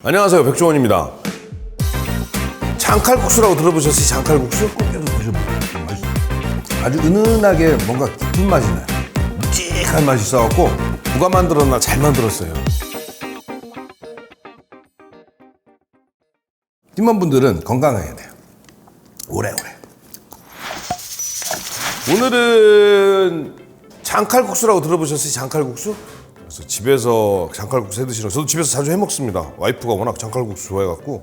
안녕하세요, 백종원입니다. 장칼국수라고 들어보셨어요? 장칼국수? 꼭 계속 드셔보세요. 맛있어요. 아주 은은하게 뭔가 깊은 맛이 나요. 묵직한 맛이 있어갖고 누가 만들었나 잘 만들었어요. 팀원분들은 건강해야 돼요. 오래오래. 오늘은 장칼국수라고 들어보셨어요? 장칼국수? 그래서 집에서 장칼국수 해드시라고. 저도 집에서 자주 해먹습니다. 와이프가 워낙 장칼국수 좋아해갖고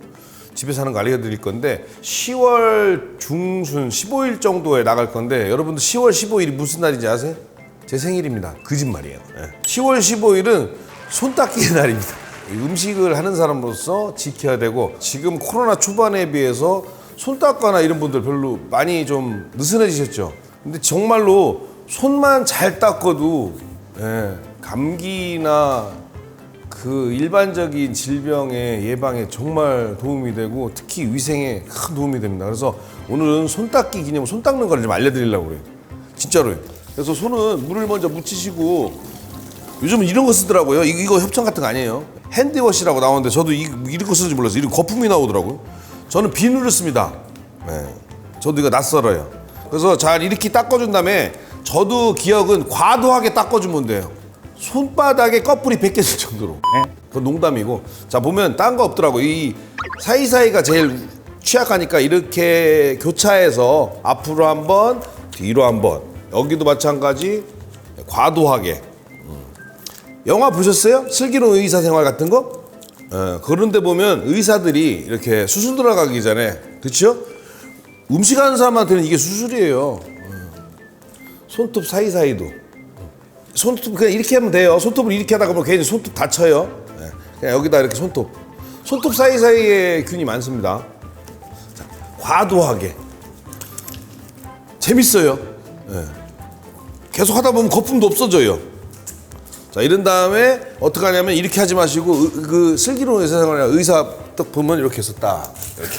집에서 하는 거 알려드릴 건데 10월 중순 15일 정도에 나갈 건데, 여러분들 10월 15일이 무슨 날인지 아세요? 제 생일입니다. 거짓말이에요. 10월 15일은 손 닦기의 날입니다. 음식을 하는 사람으로서 지켜야 되고, 지금 코로나 초반에 비해서 손 닦거나 이런 분들 별로 많이 좀 느슨해지셨죠. 근데 정말로 손만 잘 닦아도 감기나 그 일반적인 질병의 예방에 정말 도움이 되고, 특히 위생에 큰 도움이 됩니다. 그래서 오늘은 손 닦기 기념으로 손 닦는 거를 좀 알려드리려고 그래요. 진짜로요. 그래서 손은 물을 먼저 묻히시고, 요즘은 이런 거 쓰더라고요. 이거 협찬 같은 거 아니에요. 핸드워시라고 나오는데 저도 이런 거 쓰는지 몰랐어요. 이런 거품이 나오더라고요. 저는 비누를 씁니다. 저도 이거 낯설어요. 그래서 잘 이렇게 닦아준 다음에, 저도 기억은 과도하게 닦아주면 돼요. 손바닥에 꺼풀이 벗겨질 정도로. 그건 농담이고. 자, 보면 딴 거 없더라고. 이 사이사이가 제일 취약하니까 이렇게 교차해서 앞으로 한 번, 뒤로 한 번. 여기도 마찬가지. 과도하게. 영화 보셨어요? 슬기로운 의사생활 같은 거? 그런데 보면 의사들이 이렇게 수술 들어가기 전에, 그렇죠? 음식하는 사람한테는 이게 수술이에요. 손톱 사이사이도. 손톱 그냥 이렇게 하면 돼요. 손톱을 이렇게 하다가 보면 괜히 손톱 다쳐요. 그냥 여기다 이렇게 손톱 사이사이에 균이 많습니다. 자, 과도하게. 재밌어요. 계속 하다 보면 거품도 없어져요. 자, 이런 다음에 어떻게 하냐면, 이렇게 하지 마시고 그 슬기로운 의사생활이나 의사 딱 보면 이렇게 해서 딱 이렇게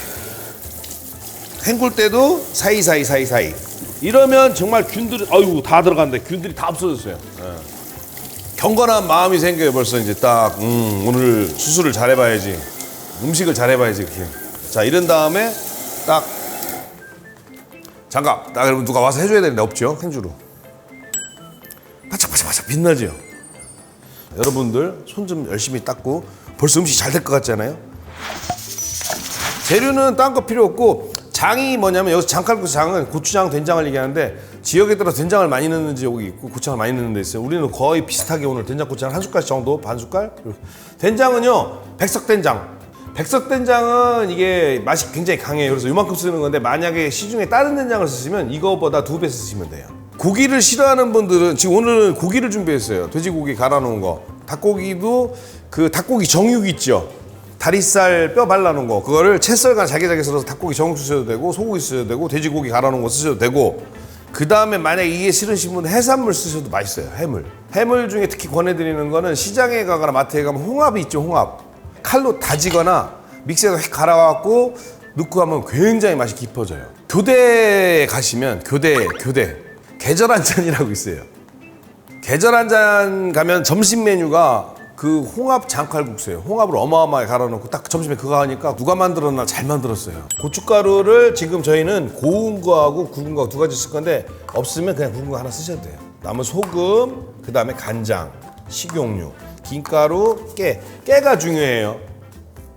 헹굴 때도 사이사이. 이러면 정말 균들이, 아이고, 다 들어간대. 균들이 다 없어졌어요. 경건한 마음이 생겨요. 벌써 이제 딱 오늘 수술을 잘해봐야지, 음식을 잘해봐야지 이렇게. 자, 이런 다음에 딱 장갑 딱, 여러분 누가 와서 해줘야 되는데 없죠. 행주로 바짝바짝 빛나죠. 여러분들 손 좀 열심히 닦고. 벌써 음식 잘 될 것 같잖아요. 재료는 딴 거 필요 없고, 장이 뭐냐면, 여기서 장칼국수 장은 고추장, 된장을 얘기하는데, 지역에 따라 된장을 많이 넣는 지역이 있고 고추장을 많이 넣는 데 있어요. 우리는 거의 비슷하게 오늘 된장, 고추장 한 숟갈 정도, 반 숟갈. 된장은요, 백석된장. 백석된장은 이게 맛이 굉장히 강해요. 그래서 이만큼 쓰는 건데, 만약에 시중에 다른 된장을 쓰시면 이거보다 2배 쓰시면 돼요. 고기를 싫어하는 분들은, 지금 오늘은 고기를 준비했어요. 돼지고기 갈아 놓은 거. 닭고기도 그 닭고기 정육 있죠. 다리살 뼈 발라놓은 거, 그거를 채썰과 잘게 썰어서 닭고기 정육 쓰셔도 되고, 소고기 쓰셔도 되고, 돼지고기 갈아놓은 거 쓰셔도 되고, 그 다음에 만약에 이게 싫으신 분은 해산물 쓰셔도 맛있어요. 해물 중에 특히 권해드리는 거는, 시장에 가거나 마트에 가면 홍합이 있죠. 홍합 칼로 다지거나 믹서에서 휙 갈아갖고 넣고 하면 굉장히 맛이 깊어져요. 교대에 가시면 교대 계절 한 잔이라고 있어요. 계절 한 잔 가면 점심 메뉴가 그 홍합 장칼국수예요. 홍합을 어마어마하게 갈아놓고 딱 점심에 그거 하니까 누가 만들었나 잘 만들었어요. 고춧가루를 지금 저희는 고운 거하고 굵은 거 두 가지 쓸 건데, 없으면 그냥 굵은 거 하나 쓰셔도 돼요. 남은 소금, 그 다음에 간장, 식용유, 김가루, 깨가 중요해요.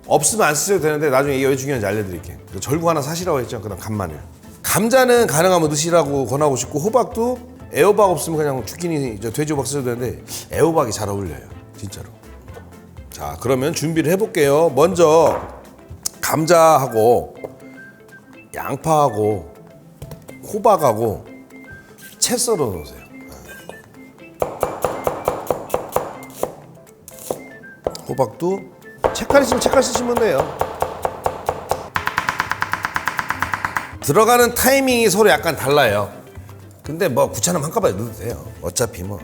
없으면 안 쓰셔도 되는데, 나중에 이게 왜 중요한지 알려드릴게요. 절구 하나 사시라고 했죠. 그 다음 간마늘. 감자는 가능하면 넣으시라고 권하고 싶고, 호박도 애호박 없으면 그냥 주키니, 돼지 호박 쓰셔도 되는데, 애호박이 잘 어울려요. 진짜로. 자, 그러면 준비를 해볼게요. 먼저 감자하고 양파하고 호박하고 채 썰어 놓으세요. 호박도 채칼 있으면 채칼 쓰시면 돼요. 들어가는 타이밍이 서로 약간 달라요. 근데 뭐 귀찮으면 한꺼번에 넣어도 돼요. 어차피 뭐.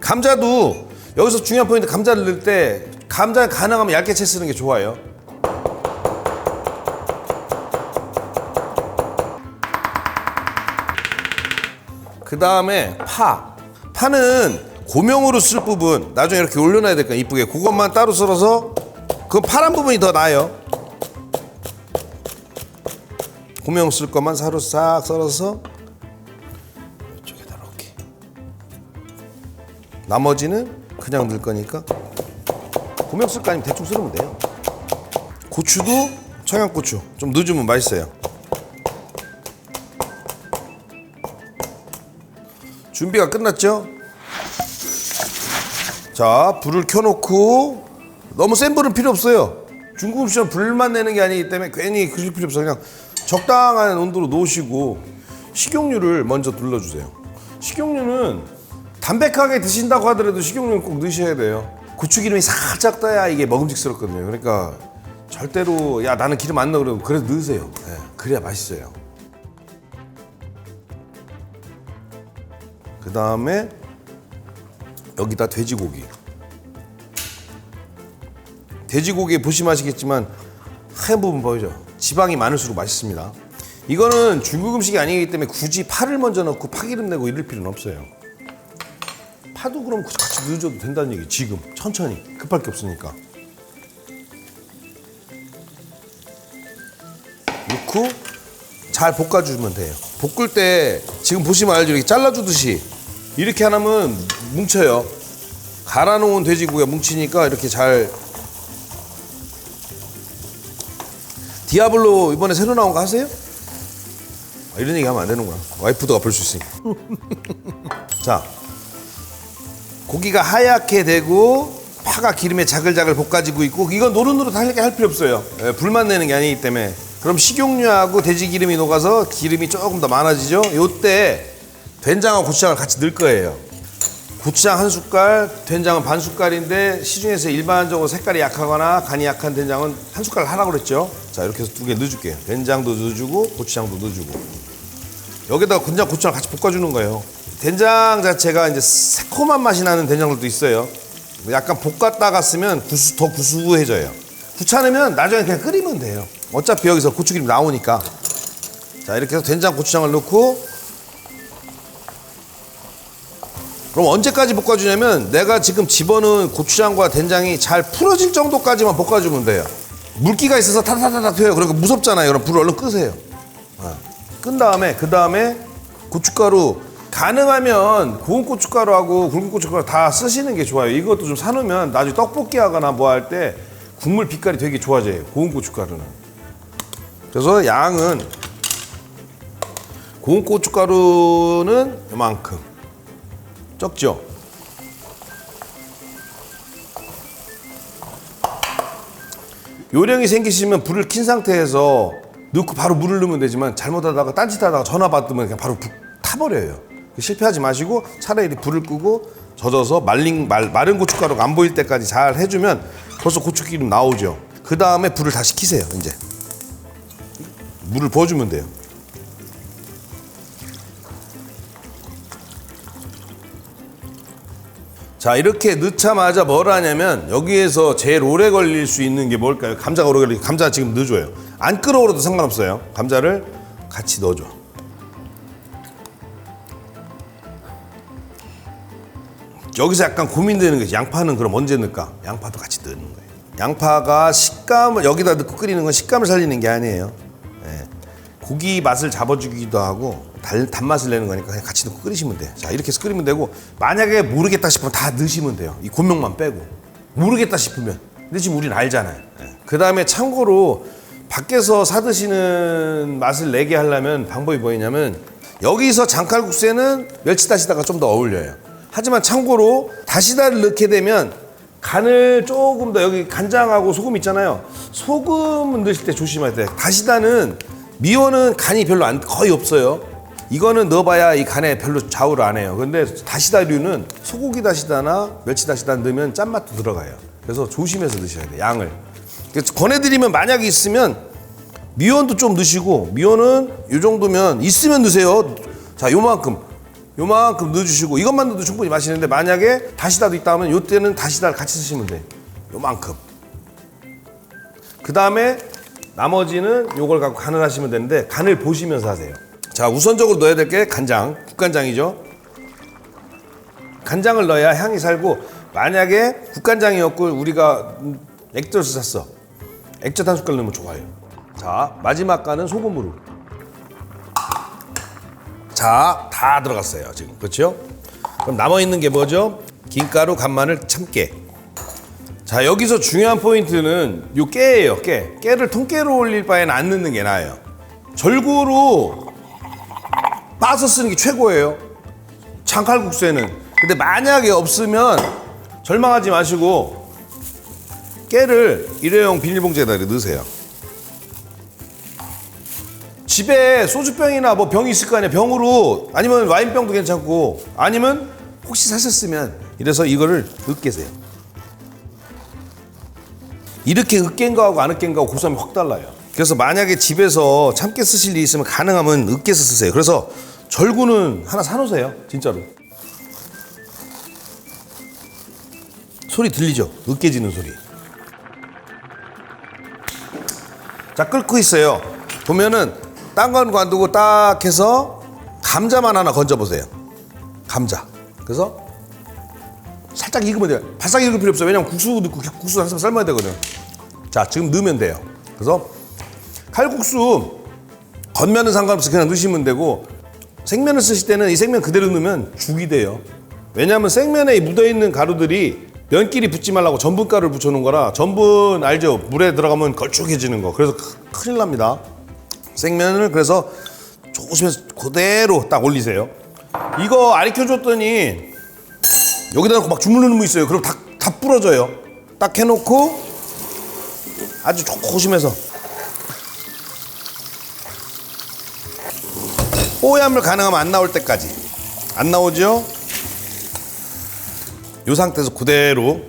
감자도 여기서 중요한 포인트, 감자를 넣을 때 감자 가능하면 얇게 채 쓰는 게 좋아요. 그 다음에 파는 고명으로 쓸 부분 나중에 이렇게 올려놔야 될 거야. 이쁘게 그것만 따로 썰어서 그 파란 부분이 더 나아요. 고명 쓸 것만 사로 싹 썰어서 이쪽에다 이렇게. 나머지는 그냥 넣을 거니까 고명 쓸 거 아니면 대충 썰으면 돼요. 고추도 청양고추 좀 넣어주면 맛있어요. 준비가 끝났죠? 자, 불을 켜놓고 너무 센 불은 필요 없어요. 중국 음식은 불만 내는 게 아니기 때문에 괜히 그럴 필요 없어요. 그냥 적당한 온도로 놓으시고 식용유를 먼저 둘러주세요. 식용유는 담백하게 드신다고 하더라도 식용유는 꼭 넣으셔야 돼요. 고추기름이 살짝 떠야 이게 먹음직스럽거든요. 그러니까 절대로 야 나는 기름 안 넣어 그래도 그래도 넣으세요. 네, 그래야 맛있어요. 그 다음에 여기다 돼지고기. 돼지고기 보시면 아시겠지만 하얀 부분 보이죠? 지방이 많을수록 맛있습니다. 이거는 중국 음식이 아니기 때문에 굳이 파를 먼저 넣고 파기름 내고 이럴 필요는 없어요. 파도 그럼 같이 넣어줘도 된다는 얘기. 지금 천천히 급할 게 없으니까. 넣고 잘 볶아주면 돼요. 볶을 때 지금 보시면 알죠? 이렇게 잘라주듯이 이렇게 하면 뭉쳐요. 갈아놓은 돼지고기가 뭉치니까 이렇게 잘. 디아블로 이번에 새로 나온 거 하세요? 이런 얘기 하면 안 되는구나. 와이프도가 볼 수 있으니까. 자, 고기가 하얗게 되고 파가 기름에 자글자글 볶아지고 있고 이건 노릇노릇하게 할 필요 없어요. 불만 내는 게 아니기 때문에. 그럼 식용유하고 돼지 기름이 녹아서 기름이 조금 더 많아지죠. 요때 된장하고 고추장을 같이 넣을 거예요. 고추장 한 숟갈, 된장은 반 숟갈인데 시중에서 일반적으로 색깔이 약하거나 간이 약한 된장은 한 숟갈 하라고 그랬죠. 자, 이렇게 해서 두 개 넣어줄게요. 된장도 넣어주고 고추장도 넣어주고 여기다가 된장 고추장 같이 볶아주는 거예요. 된장 자체가 이제 새콤한 맛이 나는 된장들도 있어요. 약간 볶았다가 쓰면 더 구수해져요. 귀찮으면 나중에 그냥 끓이면 돼요. 어차피 여기서 고추기름 나오니까. 자, 이렇게 해서 된장 고추장을 넣고 그럼 언제까지 볶아주냐면 내가 지금 집어넣은 고추장과 된장이 잘 풀어질 정도까지만 볶아주면 돼요. 물기가 있어서 타타타타 튀어요. 그러니까 무섭잖아요. 그럼 불을 얼른 끄세요. 끈 다음에 그 다음에 고춧가루 가능하면 고운 고춧가루하고 굵은 고춧가루 다 쓰시는 게 좋아요. 이것도 좀 사놓으면 나중에 떡볶이 하거나 뭐 할 때 국물 빛깔이 되게 좋아져요. 고운 고춧가루는. 그래서 양은 고운 고춧가루는 이만큼. 적죠? 요령이 생기시면 불을 킨 상태에서 넣고 바로 물을 넣으면 되지만 잘못하다가 딴짓하다가 전화 받으면 그냥 바로 타버려요. 실패하지 마시고 차라리 불을 끄고 젖어서 마른 고춧가루가 안 보일 때까지 잘 해주면 벌써 고추기름 나오죠. 그 다음에 불을 다시 켜세요. 이제 물을 부어주면 돼요. 자, 이렇게 넣자마자 뭘 하냐면 여기에서 제일 오래 걸릴 수 있는 게 뭘까요? 감자가 오래 걸리고 감자 지금 넣어줘요. 안 끓어오르도 상관없어요. 감자를 같이 넣어줘. 여기서 약간 고민되는 게 양파는 그럼 언제 넣을까? 양파도 같이 넣는 거예요. 양파가 식감을 여기다 넣고 끓이는 건 식감을 살리는 게 아니에요. 네. 고기 맛을 잡아주기도 하고 단맛을 내는 거니까 그냥 같이 넣고 끓이시면 돼요. 자, 이렇게 해서 끓이면 되고 만약에 모르겠다 싶으면 다 넣으시면 돼요. 이 고명만 빼고. 모르겠다 싶으면. 근데 지금 우리는 알잖아요. 네. 그 다음에 참고로 밖에서 사 드시는 맛을 내게 하려면 방법이 뭐냐면 여기서 장칼국수에는 멸치다시다가 좀 더 어울려요. 하지만 참고로 다시다를 넣게 되면 간을 조금 더 여기 간장하고 소금 있잖아요. 소금은 넣으실 때 조심해야 돼요. 다시다는 미원은 간이 별로 거의 없어요. 이거는 넣어봐야 이 간에 별로 좌우를 안 해요. 근데 다시다류는 소고기 다시다나 멸치 다시다 넣으면 짠맛도 들어가요. 그래서 조심해서 넣으셔야 돼요. 양을. 권해드리면 만약에 있으면 미원도 좀 넣으시고 미원은 이 정도면 있으면 넣으세요. 자, 요만큼 넣어주시고 이것만 넣어도 충분히 맛있는데 만약에 다시다도 있다 하면 이때는 다시다를 같이 쓰시면 돼요. 요만큼. 그 다음에 나머지는 요걸 갖고 간을 하시면 되는데 간을 보시면서 하세요. 자, 우선적으로 넣어야 될 게 간장, 국간장이죠. 간장을 넣어야 향이 살고 만약에 국간장이었고 우리가 액젓을 샀어. 액젓 한 숟갈 넣으면 좋아요. 자, 마지막 간은 소금으로. 자, 다 들어갔어요 지금. 그렇죠? 그럼 남아있는 게 뭐죠? 김가루, 간마늘, 참깨. 자, 여기서 중요한 포인트는 요 깨예요. 깨를 통깨로 올릴 바에는 안 넣는 게 나아요. 절구로 빠서 쓰는 게 최고예요, 장칼국수에는. 근데 만약에 없으면 절망하지 마시고 깨를 일회용 비닐봉지에다 넣으세요. 집에 소주병이나 뭐 병이 있을 거 아니에요. 병으로, 아니면 와인병도 괜찮고, 아니면 혹시 사셨으면 이래서 이거를 으깨세요. 이렇게 으깬 거하고 안 으깬 거하고 고소함이 확 달라요. 그래서 만약에 집에서 참깨 쓰실 일이 있으면 가능하면 으깨서 쓰세요. 그래서 절구는 하나 사놓으세요, 진짜로. 소리 들리죠? 으깨지는 소리. 자, 끓고 있어요. 보면은 딴 건 관두고 딱 해서 감자만 하나 건져보세요. 감자. 그래서 살짝 익으면 돼요. 바싹 익을 필요 없어요. 왜냐면 국수 넣고 국수 한 번 삶아야 되거든요. 자, 지금 넣으면 돼요. 그래서 칼국수 겉면은 상관없이 그냥 넣으시면 되고, 생면을 쓰실 때는 이 생면 그대로 넣으면 죽이 돼요. 왜냐하면 생면에 묻어있는 가루들이 면끼리 붙지 말라고 전분가루를 붙여놓은 거라. 전분 알죠? 물에 들어가면 걸쭉해지는 거. 그래서 큰일 납니다. 생면을 그래서 조심해서 그대로 딱 올리세요. 이거 아리켜줬더니 여기다 놓고 막 주물르는 분 있어요. 그럼 다 부러져요. 딱 해놓고 아주 조심해서, 뽀얀물 가능하면 안 나올 때까지. 안 나오죠? 이 상태에서 그대로.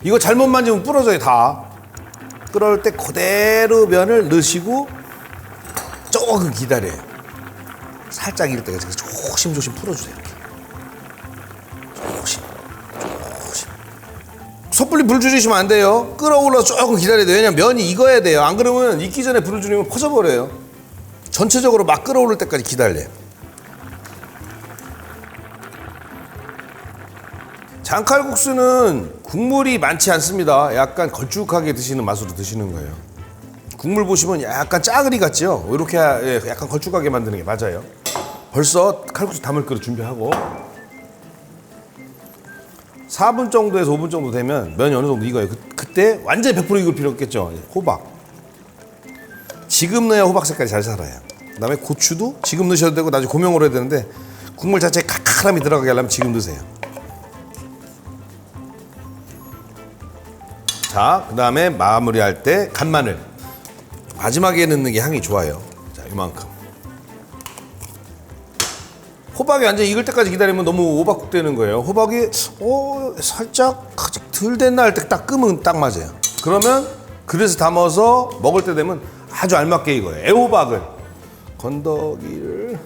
이거 잘못 만지면 부러져요, 다. 끓을 때 그대로 면을 넣으시고 조금 기다려요. 살짝 익을 때까지 조심조심 풀어주세요. 이렇게. 조심. 섣불리 불 줄이시면 안 돼요. 끓어올라서 조금 기다려야 돼요. 왜냐면 면이 익어야 돼요. 안 그러면 익기 전에 불을 줄이면 퍼져버려요. 전체적으로 막 끓어오를 때까지 기다려요. 장칼국수는 국물이 많지 않습니다. 약간 걸쭉하게 드시는 맛으로 드시는 거예요. 국물 보시면 약간 짜글이 같죠? 이렇게 약간 걸쭉하게 만드는 게 맞아요. 벌써 칼국수 담을 그릇 준비하고 4분 정도에서 5분 정도 되면 면이 어느 정도 익어요. 그때 완전히 100% 익을 필요 없겠죠. 호박. 지금 넣어야 호박 색깔이 잘 살아요. 그 다음에 고추도 지금 넣으셔도 되고 나중에 고명으로 해야 되는데, 국물 자체에 칼칼함이 들어가게 하려면 지금 넣으세요. 자, 그 다음에 마무리할 때 간마늘. 마지막에 넣는 게 향이 좋아요. 자, 이만큼. 호박이 완전 익을 때까지 기다리면 너무 오박국 되는 거예요. 호박이 살짝 아직 덜 됐나 할 때 딱 끄면 딱 맞아요. 그러면 그릇에 담아서 먹을 때 되면 아주 알맞게 익어요. 애호박을, 건더기를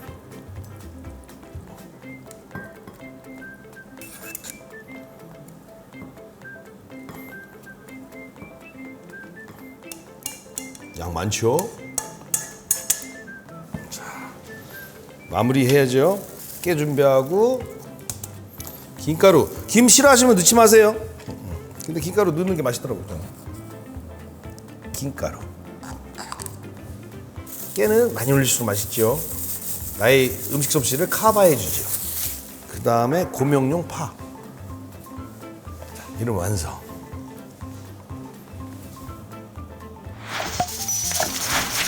양 많죠? 자, 마무리 해야죠. 깨 준비하고, 김가루. 김 싫어하시면 넣지 마세요. 근데 김가루 넣는 게 맛있더라고요. 김가루. 깨는 많이 올릴수록 맛있죠. 나의 음식 솜씨를 커버해 주죠. 그 다음에 고명용 파. 이런 완성.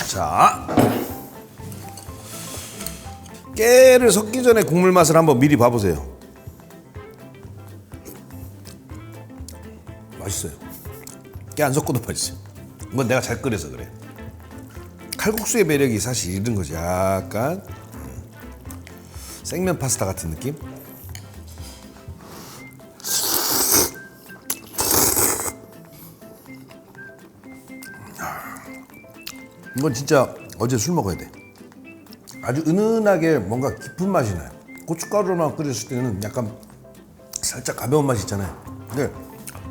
자, 깨를 섞기 전에 국물 맛을 한번 미리 봐보세요. 맛있어요. 깨 안 섞어도 맛있어요. 이건 내가 잘 끓여서 그래. 칼국수의 매력이 사실 이런 거지. 약간 생면 파스타 같은 느낌? 이건 진짜 어제 술 먹어야 돼. 아주 은은하게 뭔가 깊은 맛이 나요. 고춧가루만 끓였을 때는 약간 살짝 가벼운 맛이 있잖아요. 근데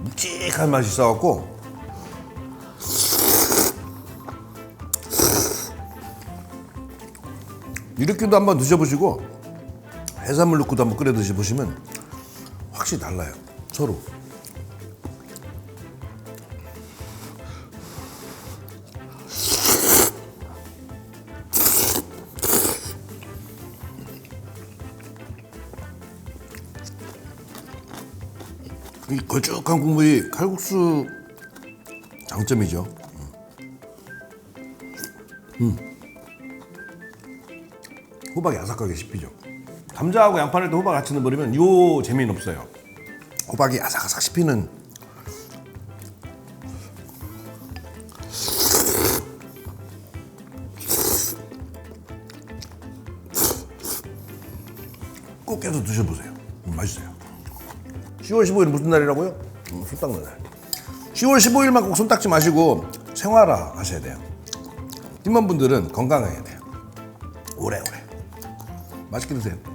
묵직한 맛이 있어갖고 이렇게도 한번 드셔보시고 해산물 넣고도 한번 끓여 드셔보시면 확실히 달라요. 서로. 이 걸쭉한 국물이 칼국수 장점이죠. 호박이 아삭하게 씹히죠. 감자하고 양파를 또 호박 같이 넣어버리면 요 재미는 없어요. 호박이 아삭아삭 씹히는. 꼭 해서 드셔보세요. 맛있어요. 10월 15일 무슨 날이라고요? 손 닦는 날. 10월 15일만 꼭 손 닦지 마시고 생활화 하셔야 돼요. 팀원분들은 건강해야 돼요. 오래오래. 맛있게 드세요.